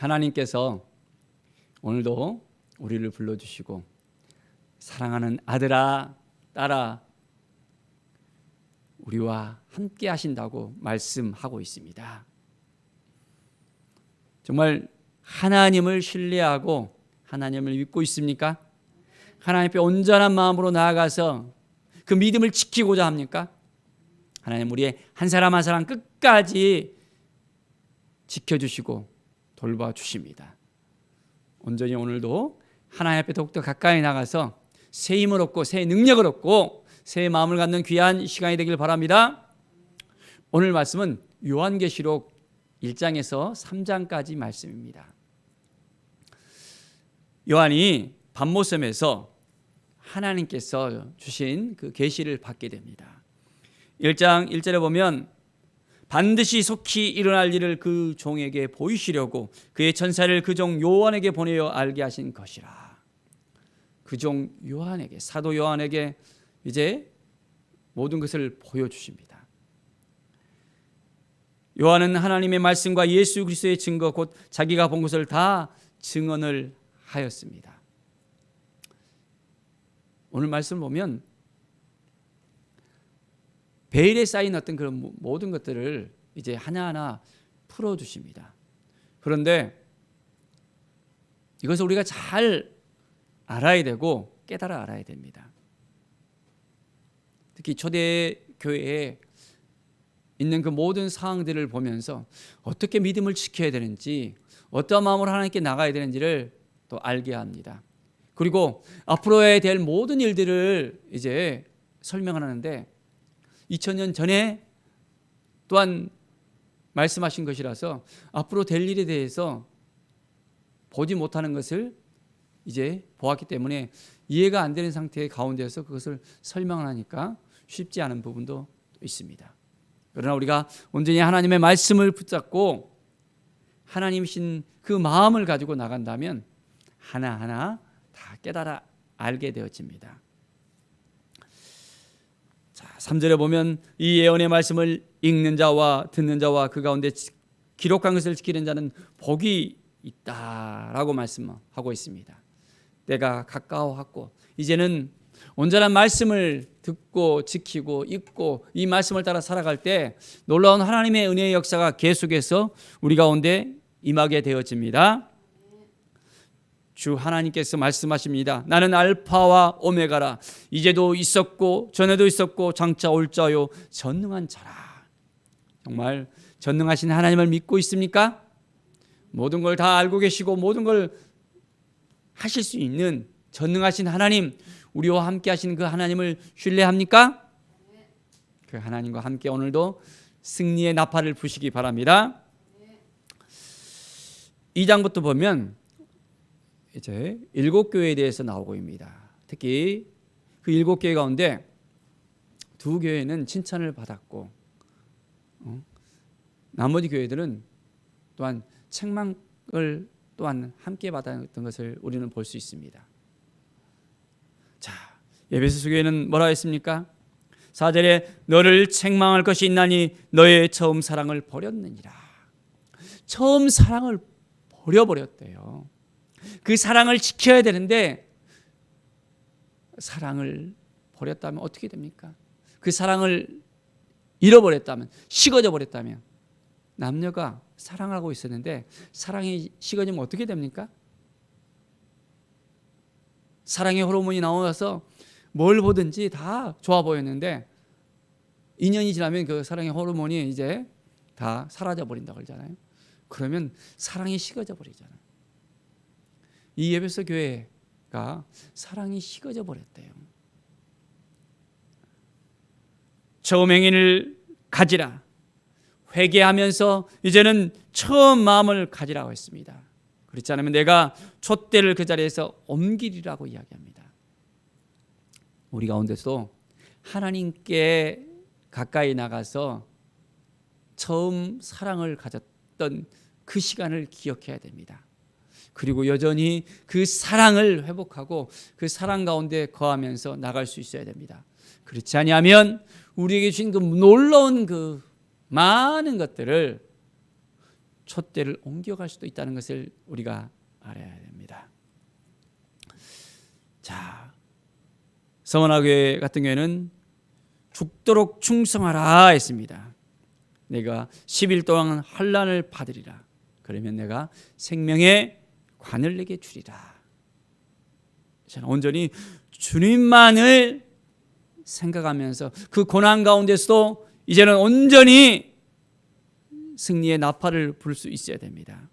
하나님께서 오늘도 우리를 불러주시고 사랑하는 아들아, 딸아, 우리와 함께 하신다고 말씀하고 있습니다. 정말 하나님을 신뢰하고 하나님을 믿고 있습니까? 하나님 앞에 온전한 마음으로 나아가서 그 믿음을 지키고자 합니까? 하나님 우리의 한 사람 한 사람 끝까지 지켜주시고 돌봐주십니다. 온전히 오늘도 하나님 앞에 더욱더 가까이 나가서 새 힘을 얻고 새 능력을 얻고 새 마음을 갖는 귀한 시간이 되길 바랍니다. 오늘 말씀은 요한계시록 1장에서 3장까지 말씀입니다. 요한이 밤모섬에서 하나님께서 주신 그 계시를 받게 됩니다. 1장 1절에 보면 반드시 속히 일어날 일을 그 종에게 보이시려고 그의 천사를 그 종 요한에게 보내어 알게 하신 것이라. 그 종 요한에게, 사도 요한에게 이제 모든 것을 보여주십니다. 요한은 하나님의 말씀과 예수 그리스도의 증거 곧 자기가 본 것을 다 증언을 하였습니다. 오늘 말씀을 보면 베일에 쌓인 어떤 그런 모든 것들을 이제 하나하나 풀어주십니다. 그런데 이것을 우리가 잘 알아야 되고 깨달아 알아야 됩니다. 특히 초대교회에 있는 그 모든 상황들을 보면서 어떻게 믿음을 지켜야 되는지, 어떠한 마음으로 하나님께 나가야 되는지를 또 알게 합니다. 그리고 앞으로 해야 될 모든 일들을 이제 설명하는데 2000년 전에 또한 말씀하신 것이라서 앞으로 될 일에 대해서 보지 못하는 것을 이제 보았기 때문에 이해가 안 되는 상태의 가운데서 그것을 설명하니까 쉽지 않은 부분도 있습니다. 그러나 우리가 온전히 하나님의 말씀을 붙잡고 하나님이신 그 마음을 가지고 나간다면 하나하나 다 깨달아 알게 되어집니다. 자, 3절에 보면 이 예언의 말씀을 읽는 자와 듣는 자와 그 가운데 기록한 것을 지키는 자는 복이 있다라고 말씀하고 있습니다. 때가 가까워왔고 이제는 온전한 말씀을 듣고 지키고 읽고 이 말씀을 따라 살아갈 때 놀라운 하나님의 은혜의 역사가 계속해서 우리 가운데 임하게 되어집니다. 주 하나님께서 말씀하십니다. 나는 알파와 오메가라. 이제도 있었고 전에도 있었고 장차 올 자요 전능한 자라. 정말 전능하신 하나님을 믿고 있습니까? 모든 걸 다 알고 계시고 모든 걸 하실 수 있는 전능하신 하나님, 우리와 함께 하시는 그 하나님을 신뢰합니까? 그 하나님과 함께 오늘도 승리의 나팔을 부시기 바랍니다. 2장부터 보면 이제 7교회에 대해서 나오고 있습니다. 특히 그 7교회 가운데 2교회는 칭찬을 받았고 나머지 교회들은 또한 책망을 또한 함께 받았던 것을 우리는 볼 수 있습니다. 자, 에베소서 교회는 뭐라 했습니까? 4절에 너를 책망할 것이 있나니 너의 처음 사랑을 버렸느니라. 처음 사랑을 버려버렸대요. 그 사랑을 지켜야 되는데 사랑을 버렸다면 어떻게 됩니까? 그 사랑을 잃어버렸다면, 식어져 버렸다면, 남녀가 사랑하고 있었는데 사랑이 식어지면 어떻게 됩니까? 사랑의 호르몬이 나와서 뭘 보든지 다 좋아 보였는데 2년이 지나면 그 사랑의 호르몬이 이제 다 사라져 버린다고 그러잖아요. 그러면 사랑이 식어져 버리잖아요. 이 에베소 교회가 사랑이 식어져 버렸대요. 처음 행위를 가지라. 회개하면서 이제는 처음 마음을 가지라고 했습니다. 그렇지 않으면 내가 촛대를 그 자리에서 옮기리라고 이야기합니다. 우리 가운데서도 하나님께 가까이 나가서 처음 사랑을 가졌던 그 시간을 기억해야 됩니다. 그리고 여전히 그 사랑을 회복하고 그 사랑 가운데 거하면서 나갈 수 있어야 됩니다. 그렇지 아니하면 우리에게 주신 그 놀라운 그 많은 것들을 촛대를 옮겨갈 수도 있다는 것을 우리가 알아야 됩니다. 자, 서원화교회 같은 경우에는 죽도록 충성하라 했습니다. 내가 10일 동안 환난을 받으리라. 그러면 내가 생명의 관을 내게 주리라. 저는 온전히 주님만을 생각하면서 그 고난 가운데서도 이제는 온전히 승리의 나팔을 불 수 있어야 됩니다.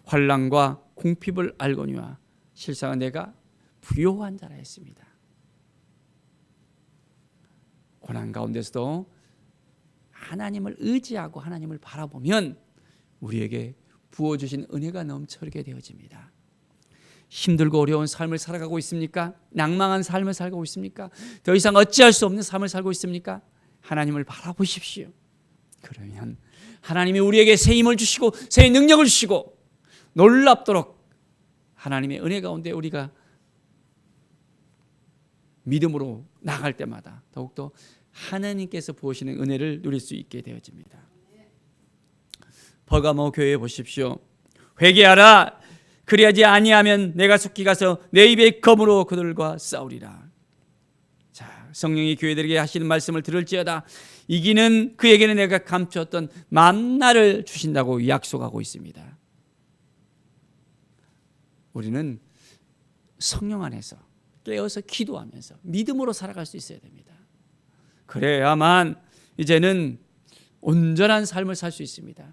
환난과 궁핍을 알거니와 실상은 내가 부요한 자라 했습니다. 고난 가운데서도 하나님을 의지하고 하나님을 바라보면 우리에게 부어주신 은혜가 넘쳐나게 되어집니다. 힘들고 어려운 삶을 살아가고 있습니까? 낭망한 삶을 살고 있습니까? 더 이상 어찌할 수 없는 삶을 살고 있습니까? 하나님을 바라보십시오. 그러면 하나님이 우리에게 새 힘을 주시고 새 능력을 주시고 놀랍도록 하나님의 은혜 가운데 우리가 믿음으로 나갈 때마다 더욱더 하나님께서 부으시는 은혜를 누릴 수 있게 되어집니다. 버가모 교회에 보십시오. 회개하라. 그리하지 아니하면 내가 속히 가서 내 입의 검으로 그들과 싸우리라. 자, 성령이 교회들에게 하시는 말씀을 들을지어다 이기는 그에게는 내가 감추었던 만나를 주신다고 약속하고 있습니다. 우리는 성령 안에서 깨어서 기도하면서 믿음으로 살아갈 수 있어야 됩니다. 그래야만 이제는 온전한 삶을 살 수 있습니다.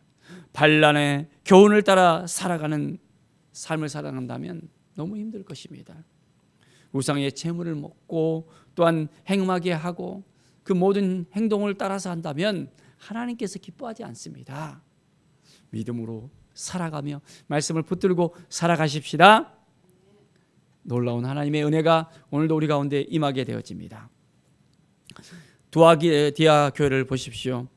반란의 교훈을 따라 살아가는 삶을 살아간다면 너무 힘들 것입니다. 우상의 재물을 먹고 또한 행음하게 하고 그 모든 행동을 따라서 한다면 하나님께서 기뻐하지 않습니다. 믿음으로 살아가며 말씀을 붙들고 살아가십시다. 놀라운 하나님의 은혜가 오늘도 우리 가운데 임하게 되어집니다. 두아디아 교회를 보십시오.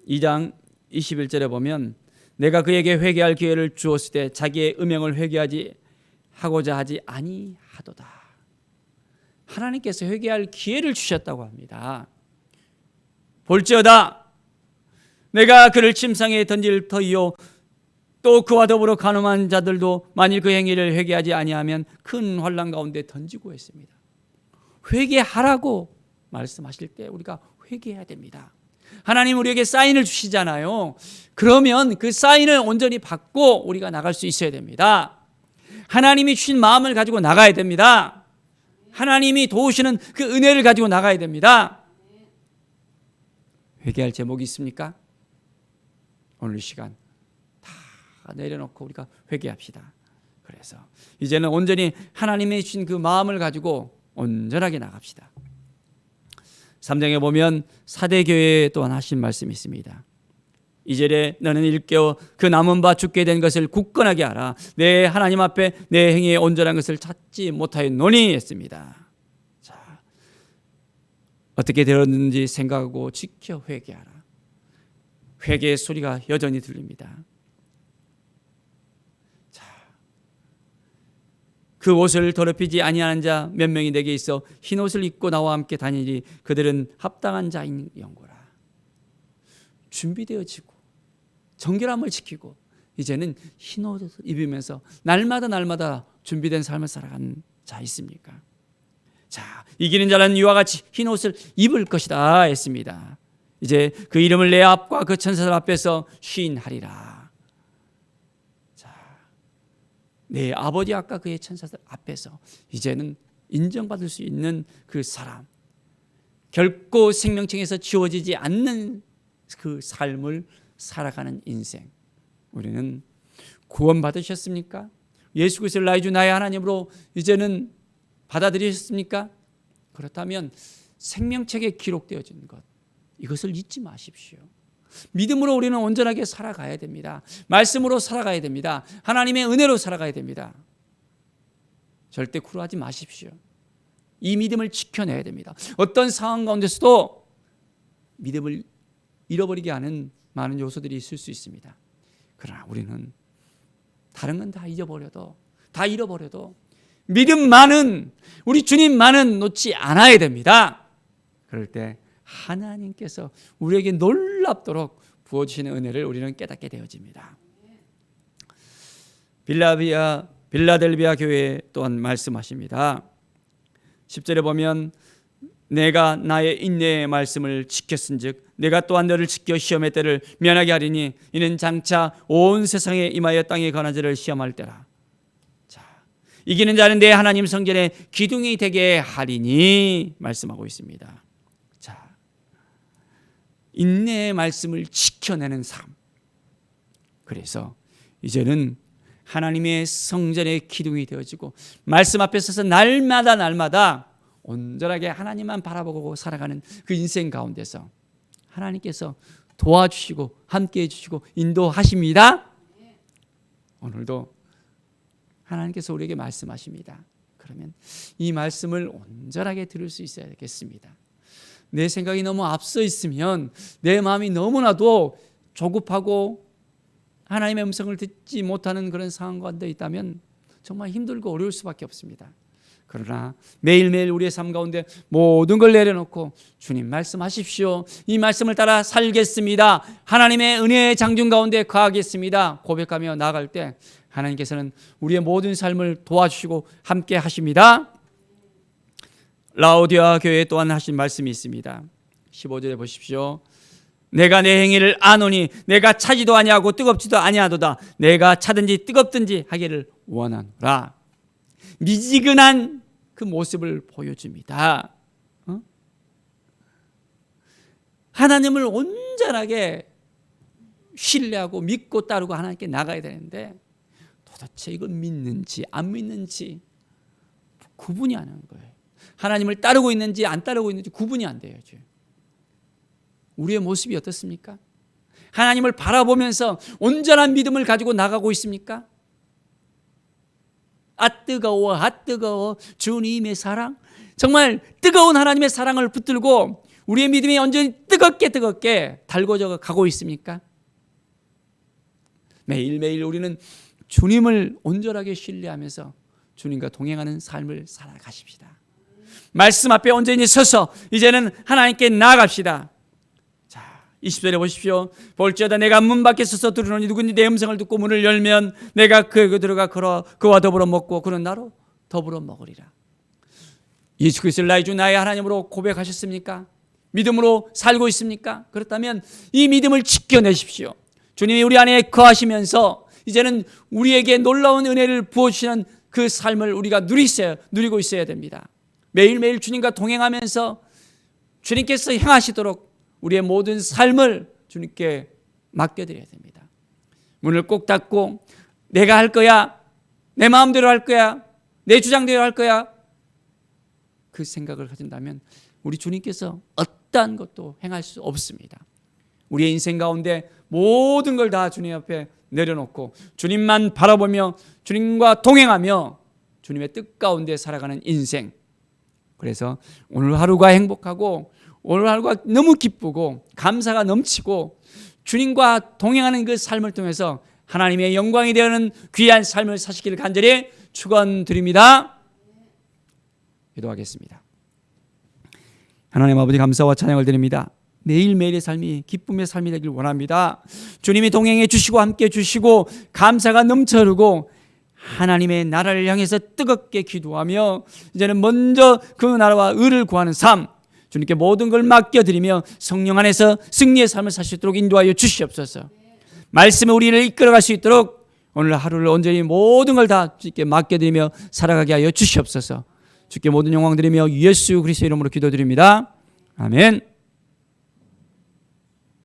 2장 21절에 보면 내가 그에게 회개할 기회를 주었을 때 자기의 음행을 회개하지 하고자 하지 아니하도다. 하나님께서 회개할 기회를 주셨다고 합니다. 볼지어다 내가 그를 침상에 던질 터이요 또 그와 더불어 간음한 자들도 만일 그 행위를 회개하지 아니하면 큰 환난 가운데 던지고 했습니다. 회개하라고 말씀하실 때 우리가 회개해야 됩니다. 하나님 우리에게 사인을 주시잖아요. 그러면 그 사인을 온전히 받고 우리가 나갈 수 있어야 됩니다. 하나님이 주신 마음을 가지고 나가야 됩니다. 하나님이 도우시는 그 은혜를 가지고 나가야 됩니다. 회개할 제목이 있습니까? 오늘 이 시간 다 내려놓고 우리가 회개합시다. 그래서 이제는 온전히 하나님이 주신 그 마음을 가지고 온전하게 나갑시다. 3장에 보면 사대교회에 또한 하신 말씀이 있습니다. 2절에 너는 일깨워 그 남은 바 죽게 된 것을 굳건하게 하라. 내 하나님 앞에 내 행위에 온전한 것을 찾지 못하였노니 했습니다. 자, 어떻게 되었는지 생각하고 지켜 회개하라. 회개의 소리가 여전히 들립니다. 그 옷을 더럽히지 아니하는 자 몇 명이 내게 있어 흰 옷을 입고 나와 함께 다니니 그들은 합당한 자인 영고라. 준비되어지고 정결함을 지키고 이제는 흰 옷을 입으면서 날마다 준비된 삶을 살아가는 자 있습니까? 자, 이기는 자는 이와 같이 흰 옷을 입을 것이다 했습니다. 이제 그 이름을 내 앞과 그 천사들 앞에서 시인하리라. 내 아버지 앞과 그의 천사들 앞에서 이제는 인정받을 수 있는 그 사람, 결코 생명책에서 지워지지 않는 그 삶을 살아가는 인생. 우리는 구원받으셨습니까? 예수 그리스도를 나의 주 나의 하나님으로 이제는 받아들이셨습니까? 그렇다면 생명책에 기록되어진 것, 이것을 잊지 마십시오. 믿음으로 우리는 온전하게 살아가야 됩니다. 말씀으로 살아가야 됩니다. 하나님의 은혜로 살아가야 됩니다. 절대 굴하지 마십시오. 이 믿음을 지켜내야 됩니다. 어떤 상황 가운데서도 믿음을 잃어버리게 하는 많은 요소들이 있을 수 있습니다. 그러나 우리는 다른 건 다 잊어버려도, 다 잃어버려도 믿음만은, 우리 주님만은 놓지 않아야 됩니다. 그럴 때 하나님께서 우리에게 놀랍도록 부어주시는 은혜를 우리는 깨닫게 되어집니다. 빌라델비아 교회 또한 말씀하십니다. 10절에 보면 내가 나의 인내의 말씀을 지켰은즉 내가 또한 너를 지켜 시험의 때를 면하게 하리니 이는 장차 온 세상에 임하여 땅에 관한 자를 시험할 때라. 자, 이기는 자는 내 하나님 성전의 기둥이 되게 하리니 말씀하고 있습니다. 자, 인내의 말씀을 지켜내는 삶. 그래서 이제는 하나님의 성전의 기둥이 되어지고 말씀 앞에 서서 날마다 온전하게 하나님만 바라보고 살아가는 그 인생 가운데서 하나님께서 도와주시고 함께해 주시고 인도하십니다. 오늘도 하나님께서 우리에게 말씀하십니다. 그러면 이 말씀을 온전하게 들을 수 있어야 되겠습니다. 내 생각이 너무 앞서 있으면, 내 마음이 너무나도 조급하고 하나님의 음성을 듣지 못하는 그런 상황 가운데 있다면 정말 힘들고 어려울 수밖에 없습니다. 그러나 매일매일 우리의 삶 가운데 모든 걸 내려놓고 주님 말씀하십시오, 이 말씀을 따라 살겠습니다, 하나님의 은혜의 장중 가운데 거하겠습니다 고백하며 나아갈 때 하나님께서는 우리의 모든 삶을 도와주시고 함께 하십니다. 라오디아 교회에 또한 하신 말씀이 있습니다. 15절에 보십시오. 내가 내 행위를 아노니 내가 차지도 아니하고 뜨겁지도 아니하도다. 내가 차든지 뜨겁든지 하기를 원하노라. 미지근한 그 모습을 보여줍니다. 하나님을 온전하게 신뢰하고 믿고 따르고 하나님께 나가야 되는데 도대체 이걸 믿는지 안 믿는지 구분이 안 하는 거예요. 하나님을 따르고 있는지 안 따르고 있는지 구분이 안 돼요. 우리의 모습이 어떻습니까? 하나님을 바라보면서 온전한 믿음을 가지고 나가고 있습니까? 아 뜨거워 주님의 사랑, 정말 뜨거운 하나님의 사랑을 붙들고 우리의 믿음이 온전히 뜨겁게 달궈져 가고 있습니까? 매일매일 우리는 주님을 온전하게 신뢰하면서 주님과 동행하는 삶을 살아가십시다. 말씀 앞에 온전히 서서 이제는 하나님께 나아갑시다. 20절에 보십시오. 볼지어다 내가 문 밖에 서서 들으노니 누구든지 내 음성을 듣고 문을 열면 내가 그에게 들어가 그와 더불어 먹고 그는 나로 더불어 먹으리라. 예수 그리스도를 나의 주 나의 하나님으로 고백하셨습니까? 믿음으로 살고 있습니까? 그렇다면 이 믿음을 지켜내십시오. 주님이 우리 안에 거하시면서 이제는 우리에게 놀라운 은혜를 부어주시는 그 삶을 우리가 누리고 있어야 됩니다. 매일매일 주님과 동행하면서 주님께서 행하시도록 우리의 모든 삶을 주님께 맡겨드려야 됩니다. 문을 꼭 닫고 내가 할 거야, 내 마음대로 할 거야, 내 주장대로 할 거야, 그 생각을 가진다면 우리 주님께서 어떠한 것도 행할 수 없습니다. 우리의 인생 가운데 모든 걸 다 주님 앞에 내려놓고 주님만 바라보며 주님과 동행하며 주님의 뜻 가운데 살아가는 인생. 그래서 오늘 하루가 행복하고 오늘 하루가 너무 기쁘고 감사가 넘치고 주님과 동행하는 그 삶을 통해서 하나님의 영광이 되는 귀한 삶을 사시기를 간절히 축원드립니다. 기도하겠습니다. 하나님 아버지, 감사와 찬양을 드립니다. 매일매일의 삶이 기쁨의 삶이 되길 원합니다. 주님이 동행해 주시고 함께 주시고 감사가 넘쳐 흐르고 하나님의 나라를 향해서 뜨겁게 기도하며 이제는 먼저 그 나라와 의를 구하는 삶, 주님께 모든 걸 맡겨드리며 성령 안에서 승리의 삶을 살 수 있도록 인도하여 주시옵소서. 말씀에 우리를 이끌어갈 수 있도록 오늘 하루를 온전히 모든 걸 다 주님께 맡겨드리며 살아가게 하여 주시옵소서. 주께 모든 영광 드리며 예수 그리스도의 이름으로 기도드립니다. 아멘.